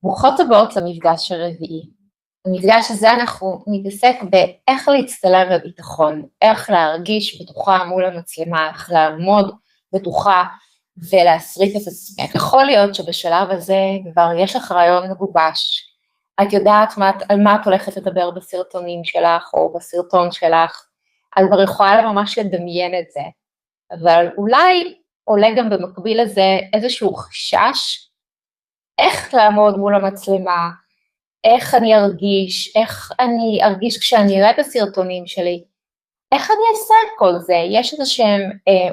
ברוכות הבאות למפגש הרביעי. במפגש הזה אנחנו נתעסק באיך להצטלם בביטחון, איך להרגיש בטוחה מול המצלמה, איך לעמוד בטוחה ולהסריט את עצמך. יכול להיות שבשלב הזה כבר יש לך רעיון מגובש, את יודעת על מה את הולכת לדבר בסרטונים שלך או בסרטון שלך, את כבר יכולה ממש לדמיין את זה, אבל אולי עולה גם במקביל לזה איזשהו חשש, איך לעמוד מול המצלמה, איך אני ארגיש כשאני אראה את הסרטונים שלי, איך אני אעשה את כל זה, יש איזה שהם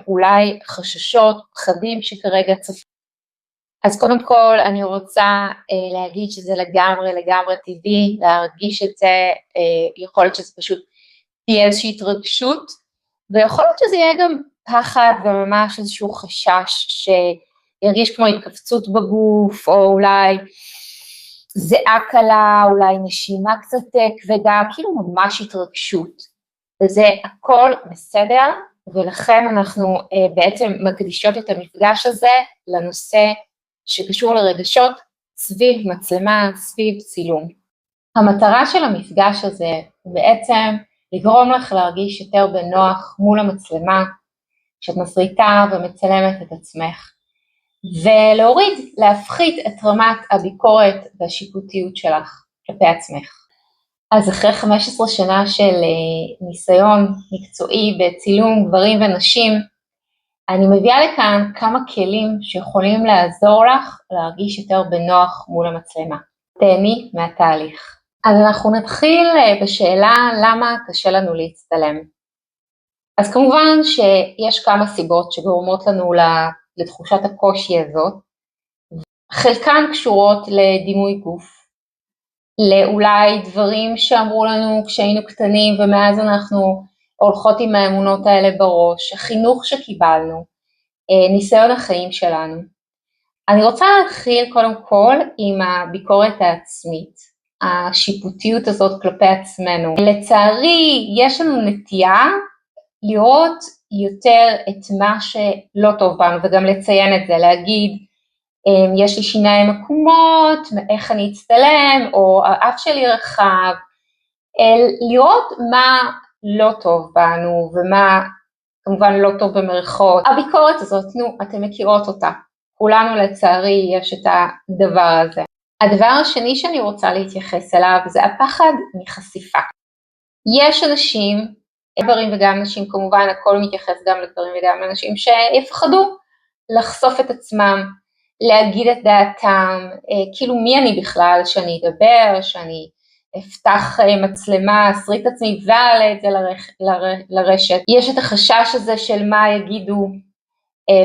אולי חששות, פחדים שכרגע צפים. אז קודם כל אני רוצה להגיד שזה לגמרי טבעי, להרגיש את זה, יכול להיות שזה פשוט תהיה איזושהי התרגשות, ויכול להיות שזה יהיה גם פחד וממש איזשהו חשש שירגיש כמו התכווצות בגוף, או אולי זיעה קלה, אולי נשימה קצת כבדה, כאילו ממש התרגשות. וזה הכל בסדר, ולכן אנחנו בעצם מקדישות את המפגש הזה לנושא שקשור לרגשות סביב מצלמה, סביב צילום. המטרה של המפגש הזה הוא בעצם לגרום לך להרגיש יותר בנוח מול המצלמה, שאת מסריטה ומצלמת את עצמך, ולהוריד, להפחית את רמת הביקורת והשיפוטיות שלך כלפי עצמך. אז אחרי 15 שנה של ניסיון מקצועי בצילום גברים ונשים, אני מביאה לכאן כמה כלים שיכולים לעזור לך להרגיש יותר בנוח מול המצלמה. תהני מהתהליך. אז אנחנו נתחיל בשאלה למה קשה לנו להצטלם. אז כמובן שיש כמה סיבות שגורמות לנו לתחושת הקושי הזאת, חלקן קשורות לדימוי גוף, לאולי דברים שאמרו לנו כשהיינו קטנים ומאז אנחנו הולכות עם האמונות האלה בראש, החינוך שקיבלנו, ניסיון החיים שלנו. אני רוצה להתחיל קודם כל עם הביקורת העצמית, השיפוטיות הזאת כלפי עצמנו. לצערי יש לנו נטייה לראות יותר את מה שלא טוב בנו וגם לציין את זה, להגיד יש לי שיניים עקומות, איך אני אצטלם, או האף שלי רחב, לראות מה לא טוב בנו ומה כמובן לא טוב במרכאות. הביקורת הזאת, אתם מכירות אותה, כולנו לצערי יש את הדבר הזה. הדבר השני שאני רוצה להתייחס אליו זה הפחד מחשיפה. יש אנשים, גברים וגם נשים כמובן, הכל מתייחס גם לגברים וגם לנשים שיפחדו לחשוף את עצמם, להגיד את דעתם, כאילו מי אני בכלל שאני אדבר, שאני אפתח מצלמה, אסריט עצמי ועלה את זה לרשת. יש את החשש הזה של מה יגידו,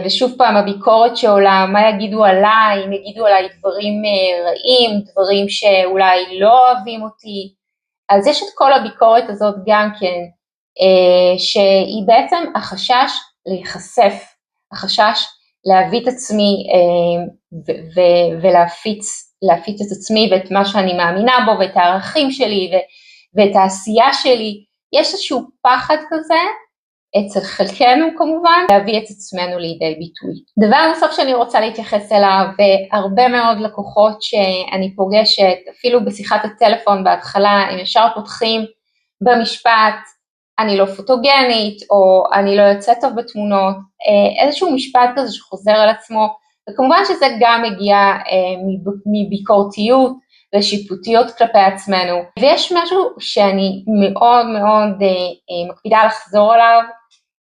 ושוב פעם הביקורת שעולה, מה יגידו עליי, אם יגידו עליי דברים רעים, דברים שאולי לא אוהבים אותי, אז יש את כל הביקורת הזאת גם כן, שהיא בעצם החשש להיחשף, החשש להביא את עצמי ולהפיץ את עצמי ואת מה שאני מאמינה בו ואת הערכים שלי ואת העשייה שלי. יש איזשהו פחד כזה אצל חלקנו כמובן להביא את עצמנו לידי ביטוי. דבר נוסף שאני רוצה להתייחס אליו, והרבה מאוד לקוחות שאני פוגשת אפילו בשיחת הטלפון בהתחלה הם ישר פותחים במשפט אני לא פוטוגנית, או אני לא יוצאת טוב בתמונות, איזשהו משפט כזה שחוזר על עצמו, וכמובן שזה גם מגיע מביקורתיות ושיפוטיות כלפי עצמנו, ויש משהו שאני מאוד מקפידה לחזור עליו,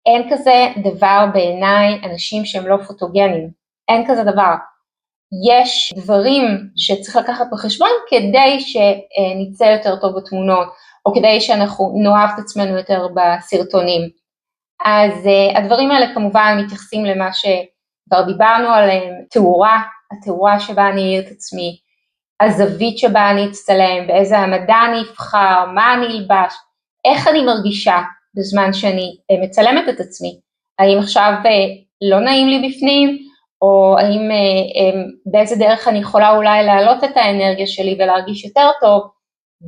אין כזה דבר בעיניי אנשים שהם לא פוטוגנים, אין כזה דבר, יש דברים שצריך לקחת בחשבון כדי שנצא יותר טוב בתמונות, או כדי שאנחנו נאהב את עצמנו יותר בסרטונים. אז הדברים האלה כמובן מתייחסים למה שכבר דיברנו עליהם, התאורה שבה אני אראה את עצמי, הזווית שבה אני אצטלם, באיזה העמדה אני אבחר, מה אני אלבש, איך אני מרגישה בזמן שאני מצלמת את עצמי, האם עכשיו לא נעים לי בפנים, או האם באיזה דרך אני יכולה אולי להעלות את האנרגיה שלי ולהרגיש יותר טוב,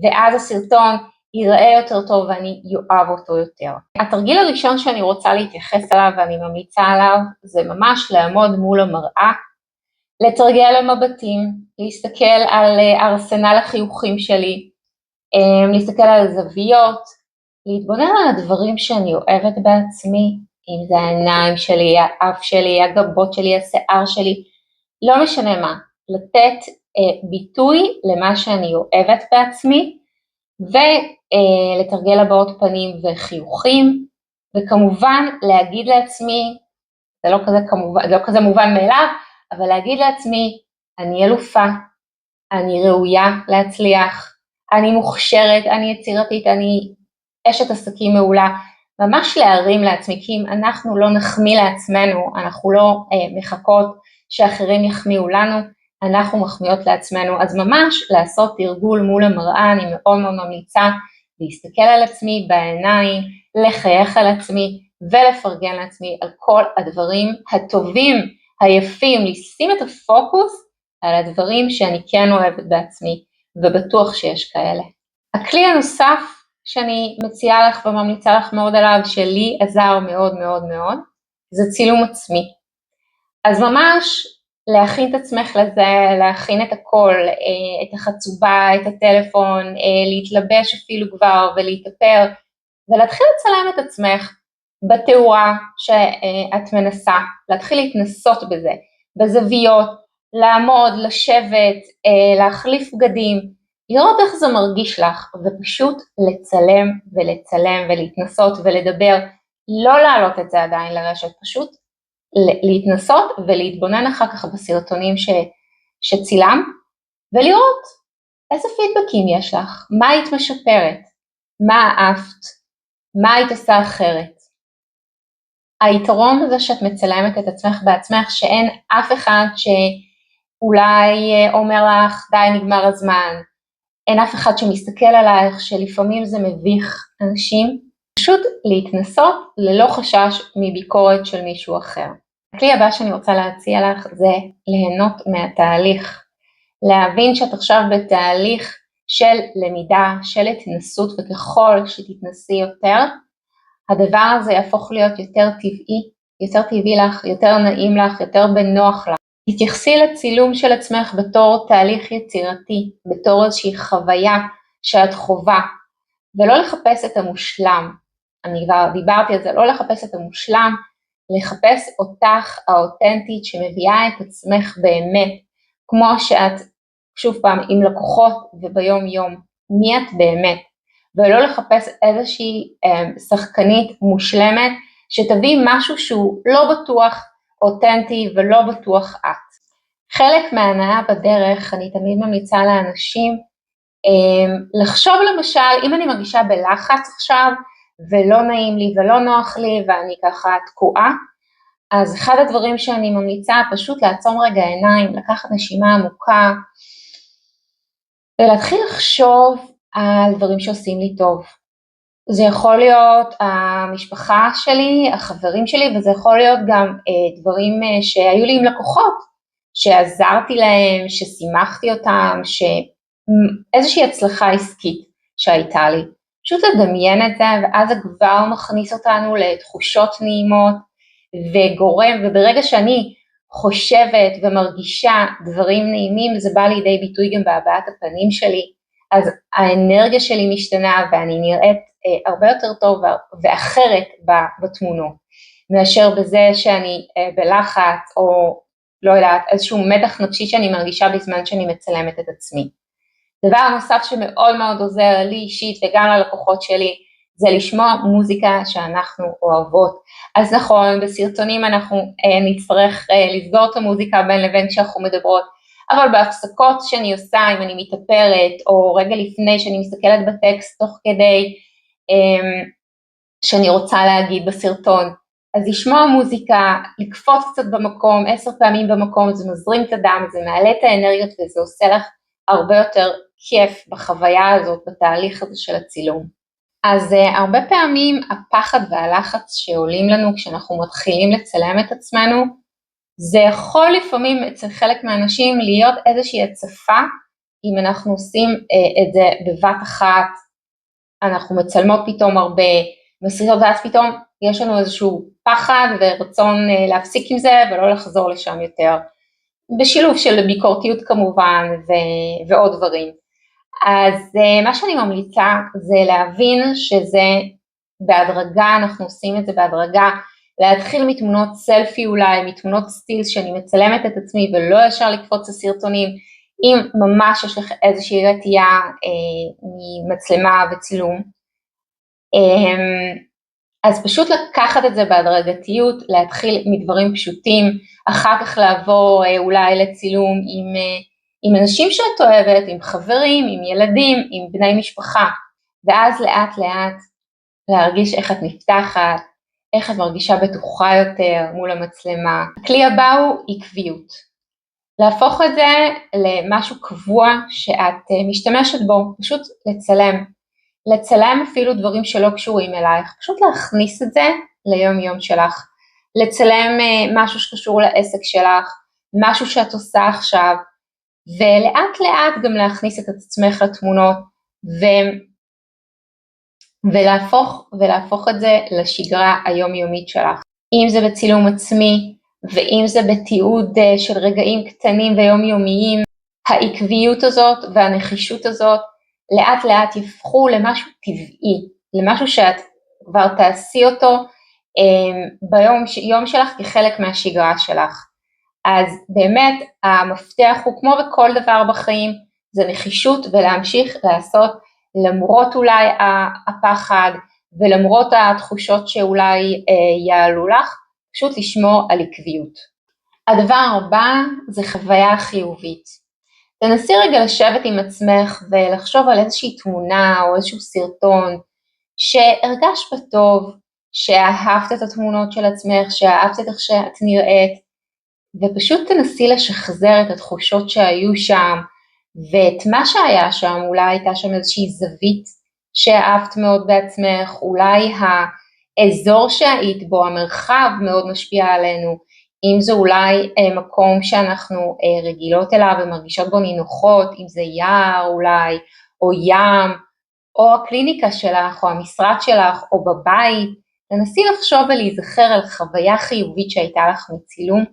ואז הסרטון ייראה יותר טוב ואני יאהב אותו יותר. התרגיל הראשון שאני רוצה להתייחס עליו ואני ממליצה עליו, זה ממש לעמוד מול המראה, לתרגל למבטים, להסתכל על ארסנל החיוכים שלי, להסתכל על הזוויות, להתבונן על הדברים שאני אוהבת בעצמי, אם זה העיניים שלי, האף שלי, הגבות שלי, השיער שלי, לא משנה מה, לתת ביטוי למה שאני אוהבת בעצמי, ולתרגל הבעות פנים וחיוכים, וכמובן להגיד לעצמי, זה לא כזה מובן מאליו, אבל להגיד לעצמי, אני אלופה, אני ראויה להצליח, אני מוכשרת, אני יצירתית, אני אשת עסקים מעולה, ממש להרים לעצמי, כי אם אנחנו לא נחמיא לעצמנו, אנחנו לא מחכות שאחרים יחמיאו לנו, אנחנו מחמיאות לעצמנו, אז ממש לעשות תרגול מול המראה, אני מאוד מאוד ממליצה, להסתכל על עצמי בעיניים, לחייך על עצמי, ולפרגן לעצמי על כל הדברים הטובים, היפים, לשים את הפוקוס על הדברים שאני כן אוהבת בעצמי, ובטוח שיש כאלה. הכלי הנוסף שאני מציעה לך וממליצה לך מאוד עליו, שלי עזר מאוד מאוד מאוד, זה צילום עצמי. אז ממש להכין את עצמך לזה, להכין את הכל, את החצובה, את הטלפון, להתלבש אפילו כבר ולהתאפר, ולהתחיל לצלם את עצמך בתאורה שאת מנסה, להתחיל להתנסות בזה, בזוויות, לעמוד, לשבת, להחליף בגדים, לראות איך זה מרגיש לך, ופשוט לצלם ולצלם ולהתנסות ולדבר, לא להעלות את זה עדיין לרשת, פשוט להתנסות ולהתבונן אחר כך בסרטונים שצילם, ולראות איזה פידבקים יש לך, מה היית משפרת, מה אהבת, מה היית עושה אחרת. היתרון בזה שאת מצלמת את עצמך בעצמך, שאין אף אחד שאולי אומר לך די נגמר הזמן, אין אף אחד שמסתכל עלייך, שלפעמים זה מביך אנשים, פשוט להתנסות ללא חשש מביקורת של מישהו אחר. הכלי הבא שאני רוצה להציע לך זה ליהנות מהתהליך, להבין שאת עכשיו בתהליך של למידה, של התנסות, וככל שתתנסי יותר, הדבר הזה יהפוך להיות יותר טבעי, יותר טבעי לך, יותר נעים לך, יותר בנוח לך. תתייחסי לצילום של עצמך בתור תהליך יצירתי, בתור איזושהי חוויה שאת חובה, ולא לחפש את המושלם. אני כבר דיברתי על זה, לא לחפש את המושלם, לחפש אותך האותנטית שמביאה את עצמך באמת, כמו שאת, שוב פעם, עם לקוחות וביום יום, מי את באמת, ולא לחפש איזושהי שחקנית מושלמת, שתביא משהו שהוא לא בטוח אותנטי ולא בטוח את. חלק מההנאה בדרך, אני תמיד ממליצה לאנשים, לחשוב למשל, אם אני מרגישה בלחץ עכשיו, ולא נעים לי ולא נוח לי, ואני ככה תקועה, אז אחד הדברים שאני ממליצה, פשוט לעצום רגע עיניים, לקחת נשימה עמוקה, ולהתחיל לחשוב על דברים שעושים לי טוב. זה יכול להיות המשפחה שלי, החברים שלי, וזה יכול להיות גם דברים שהיו לי עם לקוחות, שעזרתי להם, ששימחתי אותם, איזושהי הצלחה עסקית שהייתה לי. פשוט לדמיין את זה, ואז זה כבר מכניס אותנו לתחושות נעימות, וגורם, וברגע שאני חושבת ומרגישה דברים נעימים, זה בא לידי ביטוי גם בהבעת הפנים שלי, אז האנרגיה שלי משתנה, ואני נראית הרבה יותר טוב ואחרת בתמונות, מאשר בזה שאני בלחץ, או לא יודעת, איזשהו מתח נפשי שאני מרגישה בזמן שאני מצלמת את עצמי. דבר נוסף שמאוד מאוד עוזר לי אישית וגם ללקוחות שלי, זה לשמוע מוזיקה שאנחנו אוהבות. אז נכון, בסרטונים אנחנו נצטרך לסגור את המוזיקה בין לבין כשאנחנו מדברות, אבל בהפסקות שאני עושה, אם אני מתאפרת, או רגע לפני שאני מסתכלת בטקסט תוך כדי שאני רוצה להגיד בסרטון, אז לשמוע מוזיקה, לקפוץ קצת במקום, 10 פעמים במקום, זה מזרים את הדם, זה מעלה את האנרגיות, וזה עושה לך הרבה יותר כיף בחוויה הזאת, בתהליך הזה של הצילום. אז הרבה פעמים הפחד והלחץ שעולים לנו כשאנחנו מתחילים לצלם את עצמנו, זה יכול לפעמים אצל חלק מהאנשים להיות איזושהי הצפה, אם אנחנו עושים את זה בבת אחת, אנחנו מצלמות פתאום הרבה מסריטות, ואז פתאום יש לנו איזשהו פחד ורצון להפסיק עם זה ולא לחזור לשם יותר, בשילוב של ביקורתיות כמובן ועוד דברים. אז מה שאני ממליצה זה להבין שזה בהדרגה, אנחנו עושים את זה בהדרגה, להתחיל מתמונות סלפי אולי, מתמונות סטילס שאני מצלמת את עצמי ולא ישר לקפוץ לסרטונים, אם ממש יש לך איזושהי רתיעה ממצלמה וצילום, אז פשוט לקחת את זה בהדרגתיות, להתחיל מדברים פשוטים, אחר כך לעבור אולי לצילום עם אנשים שאת אוהבת, עם חברים, עם ילדים, עם בני משפחה, ואז לאט לאט להרגיש איך את נפתחת, איך את מרגישה בטוחה יותר מול המצלמה. הכלי הבא הוא עקביות. להפוך את זה למשהו קבוע שאת משתמשת בו, פשוט לצלם אפילו דברים שלא קשורים אלייך, פשוט להכניס את זה ליום יום שלך, לצלם משהו שקשור לעסק שלך, משהו שאת עושה עכשיו, ולאט לאט גם להכניס את עצמך לתמונות, ולהפוך את זה לשגרה היומיומית שלך, אם זה בצילום עצמי, ואם זה בתיעוד של רגעים קטנים ויומיומיים, העקביות הזאת והנחישות הזאת, לאט לאט יפכו למשהו טבעי, למשהו שאת כבר תעשי אותו ביום שלך כחלק מהשגרה שלך. אז באמת המפתח הוא כמו בכל דבר בחיים, זה נחישות ולהמשיך לעשות למרות אולי הפחד ולמרות התחושות שאולי יעלו לך, פשוט לשמור על עקביות. הדבר הבא זה חוויה חיובית. תנסי רגע לשבת עם עצמך ולחשוב על איזושהי תמונה או איזשהו סרטון שהרגש בטוב, שאהבת את התמונות של עצמך, שאהבת את איך שאת נראית, ופשוט תנסי לשחזר את התחושות שהיו שם, ואת מה שהיה שם, אולי הייתה שם איזושהי זווית שאהבת מאוד בעצמך, אולי האזור שהיית בו, המרחב מאוד משפיע עלינו, אם זה אולי מקום שאנחנו רגילות אליו ומרגישות בו נינוחות, אם זה יער אולי, או ים, או הקליניקה שלך, או המשרד שלך, או בבית, תנסי לחשוב ולהיזכר על חוויה חיובית שהייתה לך מצילום,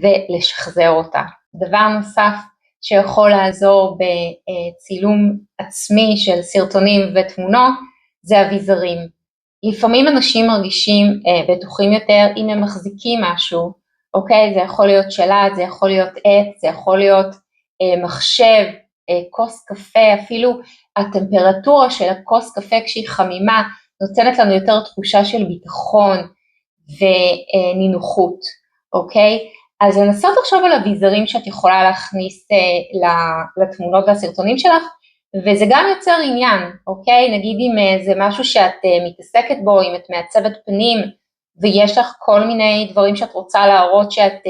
ולשחזר אותה. דבר נוסף שיכול לעזור בצילום עצמי של סרטונים ותמונות, זה אביזרים. לפעמים אנשים מרגישים בטוחים יותר אם הם מחזיקים משהו, אוקיי, זה יכול להיות שלט, זה יכול להיות עץ, זה יכול להיות מחשב, כוס קפה, אפילו הטמפרטורה של הכוס קפה כשהיא חמימה, נותנת לנו יותר תחושה של ביטחון ונינוחות, אוקיי? אז לנסות לחשוב על אביזרים שאת יכולה להכניס לתמונות והסרטונים שלך, וזה גם יוצר עניין, אוקיי? נגיד אם זה משהו שאת מתעסקת בו, אם את מעצבת פנים, ויש לך כל מיני דברים שאת רוצה להראות שאת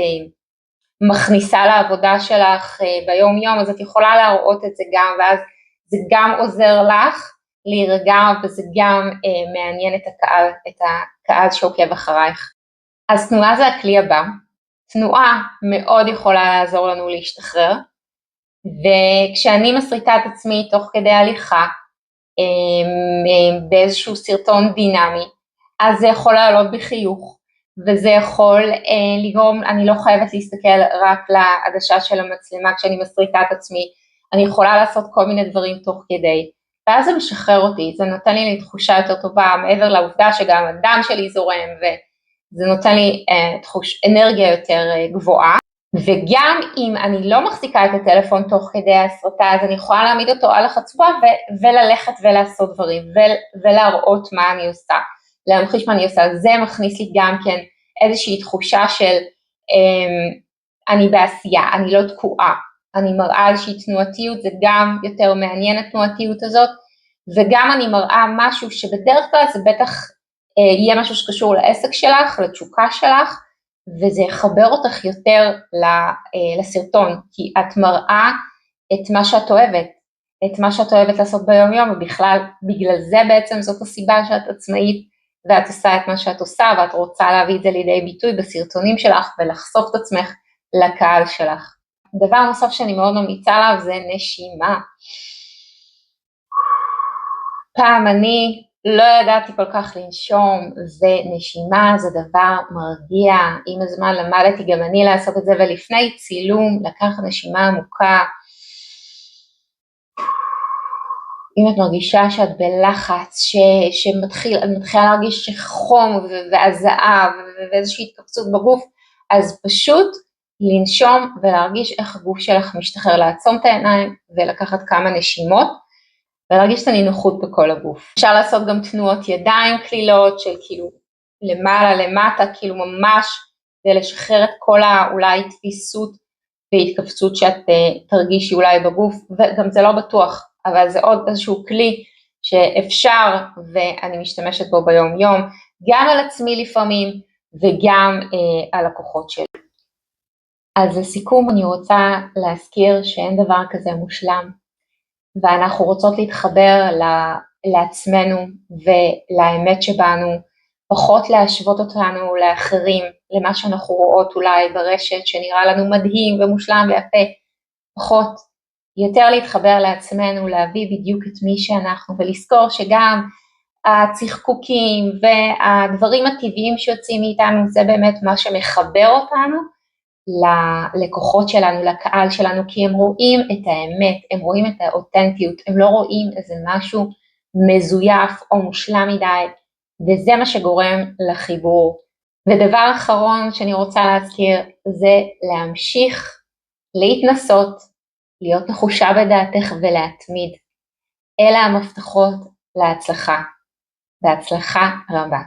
מכניסה לעבודה שלך ביום יום, אז את יכולה להראות את זה גם, ואז זה גם עוזר לך להירגע, וזה גם מעניין את הקהל שעוקב אחרייך. אז תנועה זה הכלי הבא. תנועה מאוד יכולה לעזור לנו להשתחרר, וכשאני מסריטה את עצמי תוך כדי הליכה, באיזשהו סרטון דינמי, אז זה יכול לעלות בחיוך, וזה יכול לגרום, אני לא חייבת להסתכל רק לעדשה של המצלמה כשאני מסריטה את עצמי, אני יכולה לעשות כל מיני דברים תוך כדי, ואז זה משחרר אותי, זה נותן לי תחושה יותר טובה, מעבר לעובדה שגם הדם שלי זורם, וזה נותן לי אנרגיה יותר גבוהה, וגם אם אני לא מחזיקה את הטלפון תוך כדי הסרטה, אז אני יכולה להעמיד אותו על החצופה וללכת ולעשות דברים, ולהראות מה אני עושה, להמחיש מה אני עושה, זה מכניס לי גם כן איזושהי תחושה של אני בעשייה, אני לא תקועה, אני מראה איזושהי תנועתיות, זה גם יותר מעניין התנועתיות הזאת, וגם אני מראה משהו שבדרך כלל זה בטח יהיה משהו שקשור לעסק שלך, לתשוקה שלך, וזה יחבר אותך יותר לסרטון, כי את מראה את מה שאת אוהבת, את מה שאת אוהבת לעשות ביום יום, ובכלל בגלל זה בעצם זאת הסיבה שאת עצמאית, ואת עושה את מה שאת עושה, ואת רוצה להביא את זה לידי ביטוי בסרטונים שלך, ולחשוף את עצמך לקהל שלך. דבר נוסף שאני מאוד ממליצה עליו זה נשימה. פעם אני לא ידעתי כל כך לנשום, ונשימה זה דבר מרגיע. עם הזמן למדתי גם אני לעשות את זה, ולפני צילום לקחת נשימה עמוקה. אם את מרגישה שאת בלחץ, שמתחילה להרגיש חום והזעה ואיזושהי התקפצות בגוף, אז פשוט לנשום ולהרגיש איך הגוף שלך משתחרר, לעצום את העיניים ולקחת כמה נשימות, ולהרגיש את הנינוחות בכל הגוף. אפשר לעשות גם תנועות ידיים כלילות, של כאילו למעלה למטה, כאילו ממש, ולשחרר את כל אולי תפיסות והתכווצות שאת תרגישי אולי בגוף, וגם זה לא בטוח, אבל זה עוד איזשהו כלי שאפשר, ואני משתמשת בו ביום יום, גם על עצמי לפעמים, וגם על לקוחות שלי. אז לסיכום אני רוצה להזכיר שאין דבר כזה מושלם, ואנחנו רוצות להתחבר לעצמנו ולאמת שבנו, פחות להשוות אותנו לאחרים, למה שאנחנו רואות אולי ברשת שנראה לנו מדהים ומושלם ויפה, פחות, יותר להתחבר לעצמנו, להביא בדיוק את מי שאנחנו, ולזכור שגם הצחקוקים והדברים הטבעיים שיוצאים מאיתנו, זה באמת מה שמחבר אותנו ללקוחות שלנו, לקהל שלנו, כי הם רואים את האמת, הם רואים את האותנטיות, הם לא רואים איזה משהו מזויף או מושלם מדי, וזה מה שגורם לחיבור. ודבר אחרון שאני רוצה להזכיר, זה להמשיך להתנסות, להיות נחושה בדעתך ולהתמיד. אלה המפתחות להצלחה, בהצלחה רבה.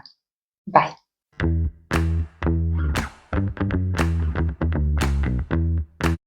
ביי.